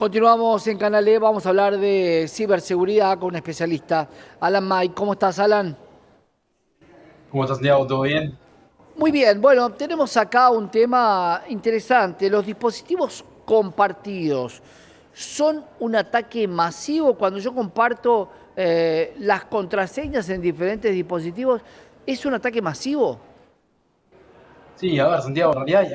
Continuamos en Canal E, vamos a hablar de ciberseguridad con un especialista. Alan May, ¿cómo estás, Alan? ¿Cómo estás, Santiago? ¿Todo bien? Muy bien, bueno, tenemos acá un tema interesante. Los dispositivos compartidos son un ataque masivo. Cuando yo comparto las contraseñas en diferentes dispositivos, ¿es un ataque masivo? Sí, a ver, Santiago, en realidad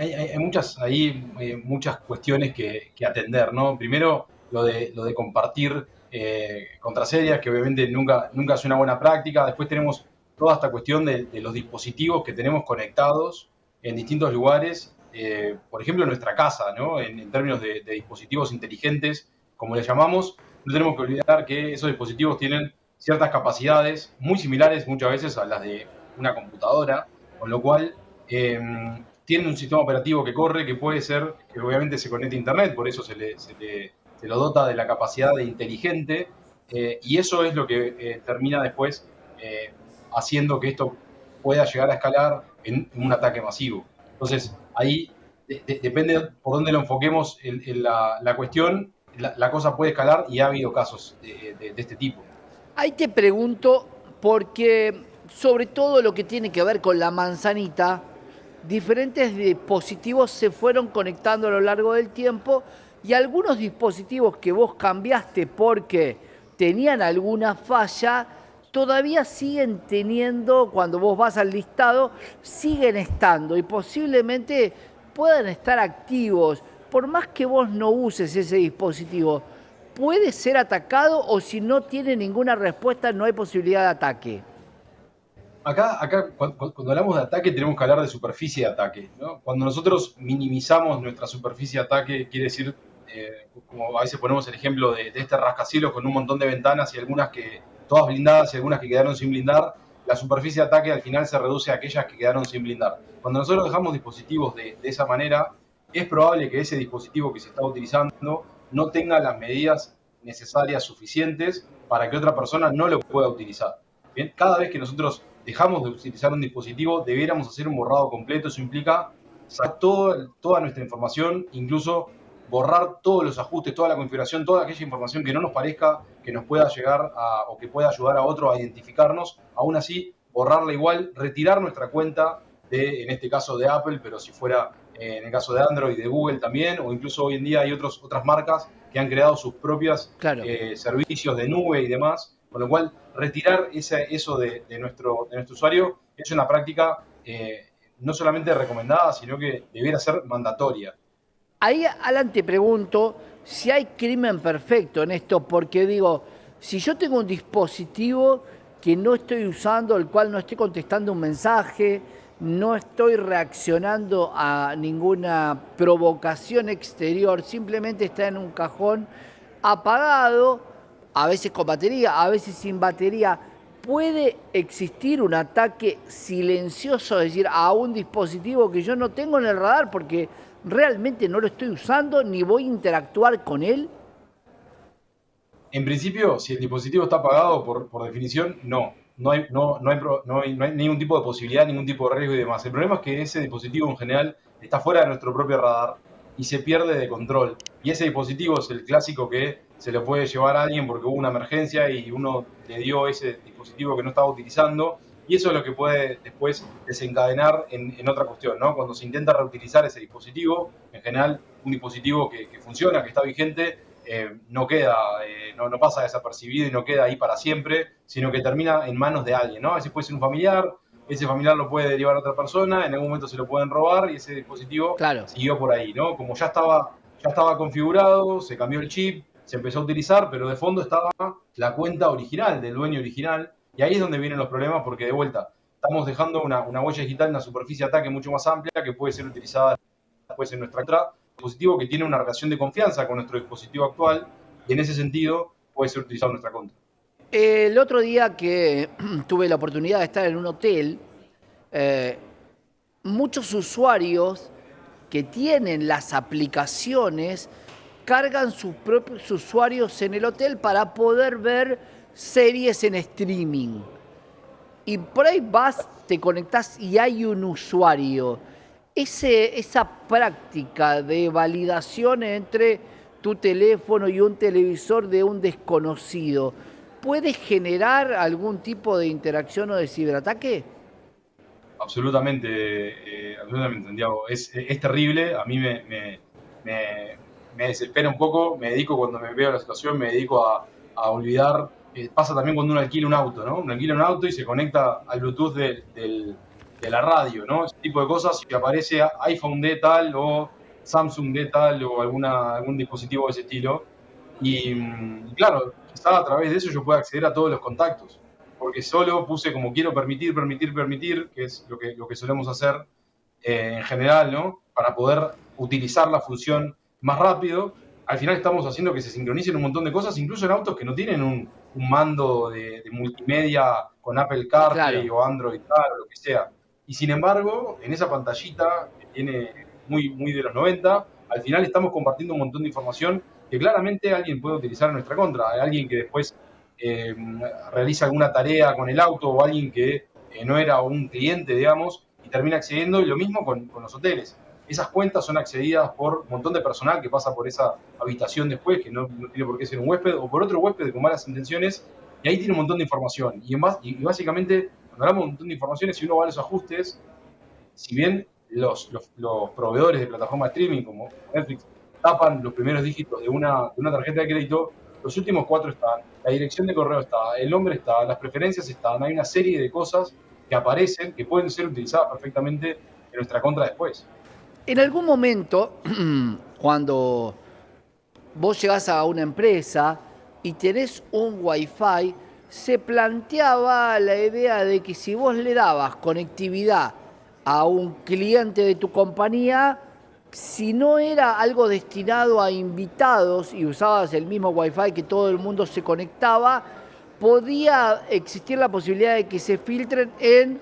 hay muchas cuestiones que atender, ¿no? Primero, lo de compartir contraseñas, que obviamente nunca es una buena práctica. Después tenemos toda esta cuestión de los dispositivos que tenemos conectados en distintos lugares, por ejemplo, en nuestra casa, ¿no? En términos de dispositivos inteligentes, como le llamamos, no tenemos que olvidar que esos dispositivos tienen ciertas capacidades muy similares muchas veces a las de una computadora, con lo cual eh, tiene un sistema operativo que corre, que puede ser, que obviamente se conecta a Internet, por eso se lo dota de la capacidad de inteligente, y eso es lo que termina después haciendo que esto pueda llegar a escalar en un ataque masivo. Entonces, ahí depende por dónde lo enfoquemos en la cuestión, la cosa puede escalar y ha habido casos de este tipo. Ahí te pregunto, porque sobre todo lo que tiene que ver con la manzanita, diferentes dispositivos se fueron conectando a lo largo del tiempo y algunos dispositivos que vos cambiaste porque tenían alguna falla, todavía siguen teniendo, cuando vos vas al listado, siguen estando y posiblemente puedan estar activos, por más que vos no uses ese dispositivo. ¿Puede ser atacado o si no tiene ninguna respuesta no hay posibilidad de ataque? Acá cuando hablamos de ataque tenemos que hablar de superficie de ataque, ¿no? Cuando nosotros minimizamos nuestra superficie de ataque, quiere decir, como a veces ponemos el ejemplo de este rascacielos con un montón de ventanas y algunas que, todas blindadas y algunas que quedaron sin blindar, la superficie de ataque al final se reduce a aquellas que quedaron sin blindar. Cuando nosotros dejamos dispositivos de esa manera, es probable que ese dispositivo que se está utilizando no tenga las medidas necesarias suficientes para que otra persona no lo pueda utilizar. Bien, cada vez que nosotros dejamos de utilizar un dispositivo, debiéramos hacer un borrado completo. Eso implica sacar toda nuestra información, incluso borrar todos los ajustes, toda la configuración, toda aquella información que no nos parezca que nos pueda llegar a, o que pueda ayudar a otro a identificarnos. Aún así, borrarla igual, retirar nuestra cuenta de, en este caso de Apple, pero si fuera en el caso de Android, de Google también, o incluso hoy en día hay otras marcas que han creado sus propias Claro. servicios de nube y demás, con lo cual retirar eso de nuestro usuario es una práctica no solamente recomendada, sino que debiera ser mandatoria. Ahí, Alan, te pregunto si hay crimen perfecto en esto, porque digo, si yo tengo un dispositivo que no estoy usando, el cual no estoy contestando un mensaje, no estoy reaccionando a ninguna provocación exterior, simplemente está en un cajón apagado, a veces con batería, a veces sin batería, puede existir un ataque silencioso, es decir, a un dispositivo que yo no tengo en el radar porque realmente no lo estoy usando ni voy a interactuar con él. En principio, si el dispositivo está apagado, por definición, no. No hay ningún tipo de posibilidad, ningún tipo de riesgo y demás. El problema es que ese dispositivo en general está fuera de nuestro propio radar y se pierde de control. Y ese dispositivo es el clásico que se lo puede llevar a alguien porque hubo una emergencia y uno le dio ese dispositivo que no estaba utilizando. Y eso es lo que puede después desencadenar en otra cuestión, ¿no? Cuando se intenta reutilizar ese dispositivo, en general un dispositivo que funciona, que está vigente, no queda, no pasa desapercibido y no queda ahí para siempre, sino que termina en manos de alguien, ¿no? A veces puede ser un familiar, ese familiar lo puede derivar a otra persona, en algún momento se lo pueden robar y ese dispositivo Claro. siguió por ahí, ¿no? Como ya estaba configurado, se cambió el chip, se empezó a utilizar, pero de fondo estaba la cuenta original del dueño original, y ahí es donde vienen los problemas, porque de vuelta, estamos dejando una huella digital, una superficie de ataque mucho más amplia que puede ser utilizada después en nuestra contra, dispositivo que tiene una relación de confianza con nuestro dispositivo actual, y en ese sentido puede ser utilizado en nuestra contra. El otro día que tuve la oportunidad de estar en un hotel, eh, muchos usuarios que tienen las aplicaciones cargan sus propios usuarios en el hotel para poder ver series en streaming. Y por ahí vas, te conectás y hay un usuario. Esa práctica de validación entre tu teléfono y un televisor de un desconocido, ¿puede generar algún tipo de interacción o de ciberataque? Absolutamente, Santiago. Es terrible, a mí me- me desespera un poco, me dedico cuando me veo la situación, me dedico a olvidar. Pasa también cuando uno alquila un auto, ¿no? Uno alquila un auto y se conecta al Bluetooth de la radio, ¿no? Ese tipo de cosas, y aparece iPhone de tal o Samsung de tal o algún dispositivo de ese estilo. Claro, quizá a través de eso yo pueda acceder a todos los contactos, porque solo puse como quiero permitir, que es lo que solemos hacer en general, ¿no? Para poder utilizar la función más rápido. Al final estamos haciendo que se sincronicen un montón de cosas, incluso en autos que no tienen un mando de multimedia con Apple CarPlay Claro. o Android Car o lo que sea. Y sin embargo, en esa pantallita que tiene muy de los 90, al final estamos compartiendo un montón de información que claramente alguien puede utilizar en nuestra contra. Hay alguien que después eh, realiza alguna tarea con el auto o alguien que no era un cliente, digamos, y termina accediendo, y lo mismo con los hoteles. Esas cuentas son accedidas por un montón de personal que pasa por esa habitación después, que no tiene por qué ser un huésped, o por otro huésped con malas intenciones, y ahí tiene un montón de información. Y básicamente, cuando hablamos de un montón de informaciones, si uno va a los ajustes, si bien los proveedores de plataforma de streaming como Netflix tapan los primeros dígitos de una tarjeta de crédito, los últimos cuatro están, la dirección de correo está, el nombre está, las preferencias están, hay una serie de cosas que aparecen que pueden ser utilizadas perfectamente en nuestra contra después. En algún momento, cuando vos llegás a una empresa y tenés un wifi, se planteaba la idea de que si vos le dabas conectividad a un cliente de tu compañía, si no era algo destinado a invitados y usabas el mismo wifi que todo el mundo se conectaba, podía existir la posibilidad de que se filtren en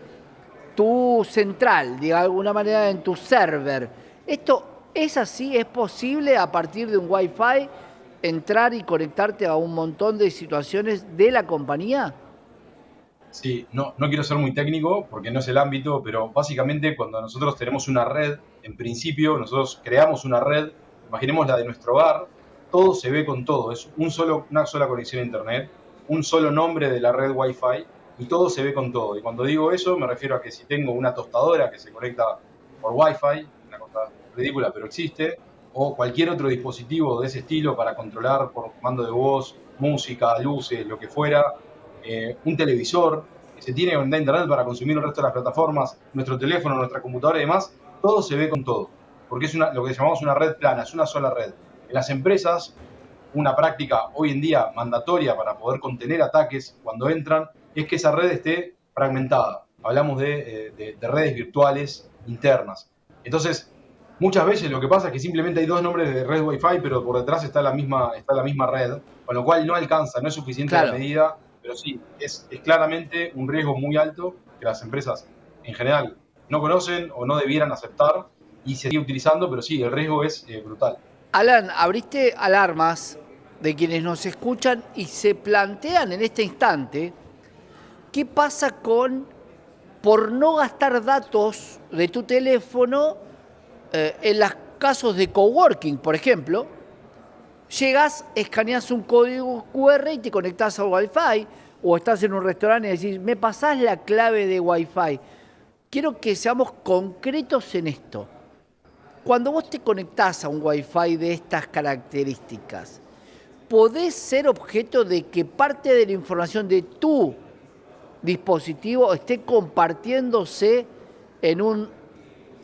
tu central, de alguna manera en tu server. ¿Esto es así? ¿Es posible a partir de un Wi-Fi entrar y conectarte a un montón de situaciones de la compañía? Sí, no quiero ser muy técnico porque no es el ámbito, pero básicamente cuando nosotros tenemos una red, en principio nosotros creamos una red, imaginemos la de nuestro hogar, todo se ve con todo, es una sola conexión a Internet, un solo nombre de la red Wi-Fi y todo se ve con todo. Y cuando digo eso me refiero a que si tengo una tostadora que se conecta por Wi-Fi, una cosa ridícula pero existe, o cualquier otro dispositivo de ese estilo para controlar por mando de voz, música, luces, lo que fuera, un televisor, que se tiene que conectar a internet para consumir el resto de las plataformas, nuestro teléfono, nuestra computadora y demás, todo se ve con todo, porque es lo que llamamos una red plana, es una sola red. En las empresas, una práctica hoy en día mandatoria para poder contener ataques cuando entran, es que esa red esté fragmentada. Hablamos de redes virtuales internas. Entonces, muchas veces lo que pasa es que simplemente hay dos nombres de red Wi-Fi, pero por detrás está la misma red, con lo cual no alcanza, no es suficiente la Claro. medida, pero sí, es claramente un riesgo muy alto que las empresas en general no conocen o no debieran aceptar y se sigue utilizando, pero sí, el riesgo es brutal. Alan, abriste alarmas de quienes nos escuchan y se plantean en este instante qué pasa con por no gastar datos de tu teléfono en los casos de coworking, por ejemplo. Llegás, escaneás un código QR y te conectás al Wi-Fi, o estás en un restaurante y decís, me pasás la clave de Wi-Fi. Quiero que seamos concretos en esto. Cuando vos te conectás a un Wi-Fi de estas características, podés ser objeto de que parte de la información de tu dispositivo esté compartiéndose en un,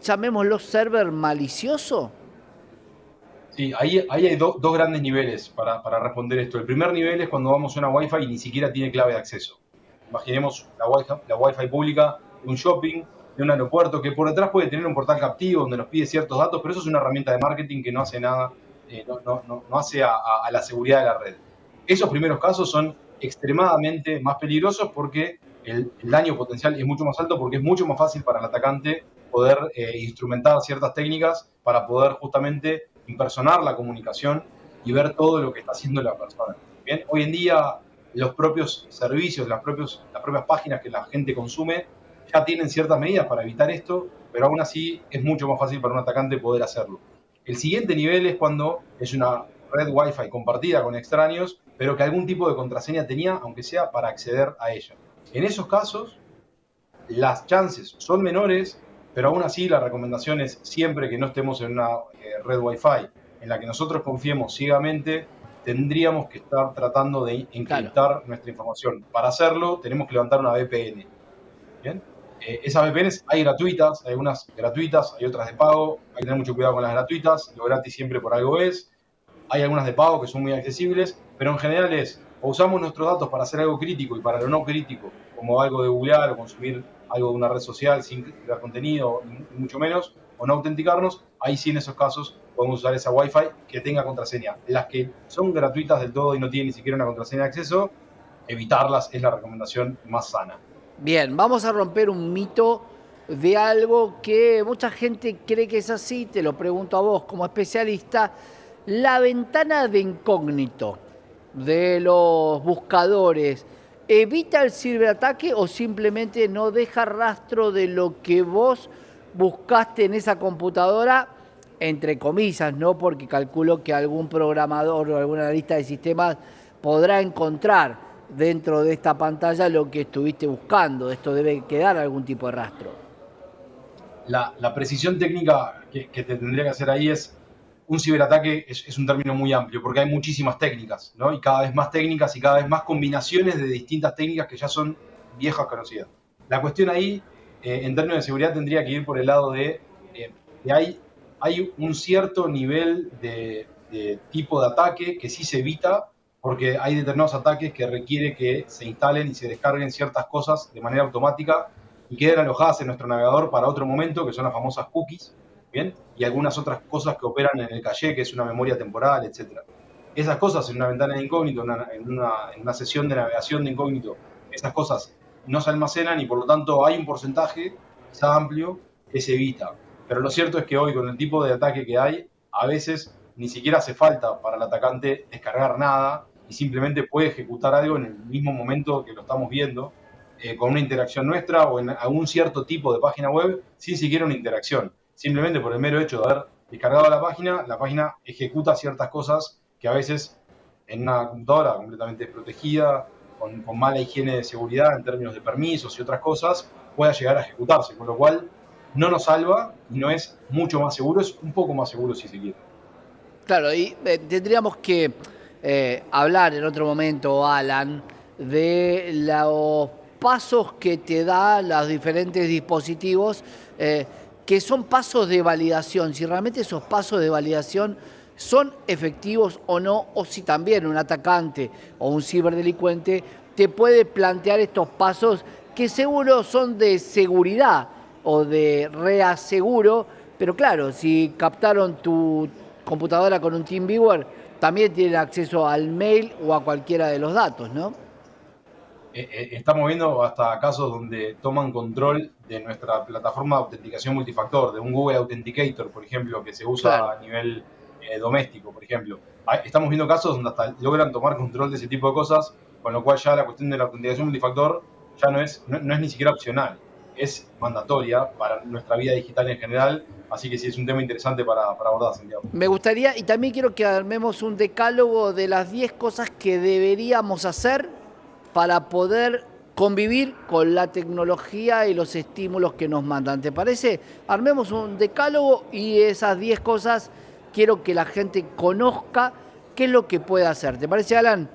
llamémoslo, server malicioso. Sí, ahí hay dos grandes niveles para responder esto. El primer nivel es cuando vamos a una Wi-Fi y ni siquiera tiene clave de acceso. Imaginemos la Wi-Fi pública de un shopping, de un aeropuerto, que por detrás puede tener un portal captivo donde nos pide ciertos datos, pero eso es una herramienta de marketing que no hace nada, no hace a la seguridad de la red. Esos primeros casos son extremadamente más peligrosos porque el daño potencial es mucho más alto, porque es mucho más fácil para el atacante poder instrumentar ciertas técnicas para poder justamente impersonar la comunicación y ver todo lo que está haciendo la persona. Bien, hoy en día los propios servicios, las propias páginas que la gente consume ya tienen ciertas medidas para evitar esto, pero aún así es mucho más fácil para un atacante poder hacerlo. El siguiente nivel es cuando es red Wi-Fi compartida con extraños, pero que algún tipo de contraseña tenía, aunque sea para acceder a ella. En esos casos, las chances son menores, pero aún así la recomendación es siempre que no estemos en una red Wi-Fi en la que nosotros confiemos ciegamente, tendríamos que estar tratando de Claro. encriptar nuestra información. Para hacerlo, tenemos que levantar una VPN. ¿Bien? Esas VPNs hay gratuitas, hay algunas gratuitas, hay otras de pago, hay que tener mucho cuidado con las gratuitas, lo gratis siempre por algo es, hay algunas de pago que son muy accesibles, pero en general es, o usamos nuestros datos para hacer algo crítico y para lo no crítico, como algo de googlear o consumir algo de una red social sin crear contenido, ni mucho menos, o no autenticarnos, ahí sí en esos casos podemos usar esa Wi-Fi que tenga contraseña. Las que son gratuitas del todo y no tienen ni siquiera una contraseña de acceso, evitarlas es la recomendación más sana. Bien, vamos a romper un mito de algo que mucha gente cree que es así, te lo pregunto a vos como especialista, la ventana de incógnito de los buscadores, ¿evita el ciberataque o simplemente no deja rastro de lo que vos buscaste en esa computadora? Entre comillas, ¿no? Porque calculo que algún programador o algún analista de sistemas podrá encontrar dentro de esta pantalla lo que estuviste buscando. Esto debe quedar algún tipo de rastro. La precisión técnica que te tendría que hacer ahí es, un ciberataque es un término muy amplio, porque hay muchísimas técnicas, ¿no? Y cada vez más técnicas y cada vez más combinaciones de distintas técnicas que ya son viejas conocidas. La cuestión ahí, en términos de seguridad, tendría que ir por el lado que hay un cierto nivel de tipo de ataque que sí se evita, porque hay determinados ataques que requiere que se instalen y se descarguen ciertas cosas de manera automática y queden alojadas en nuestro navegador para otro momento, que son las famosas cookies, ¿bien? Y algunas otras cosas que operan en el caché, que es una memoria temporal, etcétera. Esas cosas en una ventana de incógnito, en una sesión de navegación de incógnito, esas cosas no se almacenan y por lo tanto hay un porcentaje, quizá amplio, que se evita. Pero lo cierto es que hoy, con el tipo de ataque que hay, a veces ni siquiera hace falta para el atacante descargar nada y simplemente puede ejecutar algo en el mismo momento que lo estamos viendo, con una interacción nuestra o en algún cierto tipo de página web sin siquiera una interacción. Simplemente por el mero hecho de haber descargado la página ejecuta ciertas cosas que a veces en una computadora completamente desprotegida, con mala higiene de seguridad en términos de permisos y otras cosas, pueda llegar a ejecutarse, con lo cual no nos salva y no es mucho más seguro, es un poco más seguro si se quiere. Claro, y tendríamos que hablar en otro momento, Alan, de los pasos que te da los diferentes dispositivos, que son pasos de validación, si realmente esos pasos de validación son efectivos o no, o si también un atacante o un ciberdelincuente te puede plantear estos pasos que seguro son de seguridad o de reaseguro, pero claro, si captaron tu computadora con un TeamViewer, también tienen acceso al mail o a cualquiera de los datos, ¿no? Estamos viendo hasta casos donde toman control de nuestra plataforma de autenticación multifactor, de un Google Authenticator, por ejemplo, que se usa Claro. a nivel doméstico, por ejemplo. Estamos viendo casos donde hasta logran tomar control de ese tipo de cosas, con lo cual ya la cuestión de la autenticación multifactor ya no es ni siquiera opcional, es mandatoria para nuestra vida digital en general, así que sí es un tema interesante para abordar, Santiago. Me gustaría, y también quiero que armemos un decálogo de las 10 cosas que deberíamos hacer para poder convivir con la tecnología y los estímulos que nos mandan. ¿Te parece? Armemos un decálogo y esas 10 cosas quiero que la gente conozca qué es lo que puede hacer. ¿Te parece, Alan?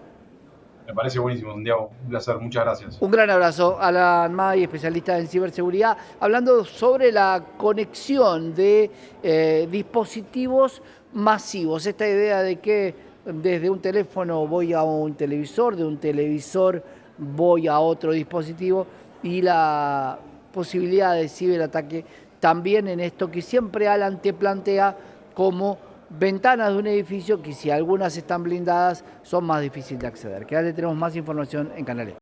Me parece buenísimo, Santiago. Un placer, muchas gracias. Un gran abrazo, Alan May, especialista en ciberseguridad, hablando sobre la conexión de dispositivos masivos. Esta idea de que desde un teléfono voy a un televisor, de un televisor voy a otro dispositivo y la posibilidad de ciberataque también en esto que siempre Alan te plantea como ventanas de un edificio que si algunas están blindadas son más difíciles de acceder. Quédate, tenemos más información en Canal E.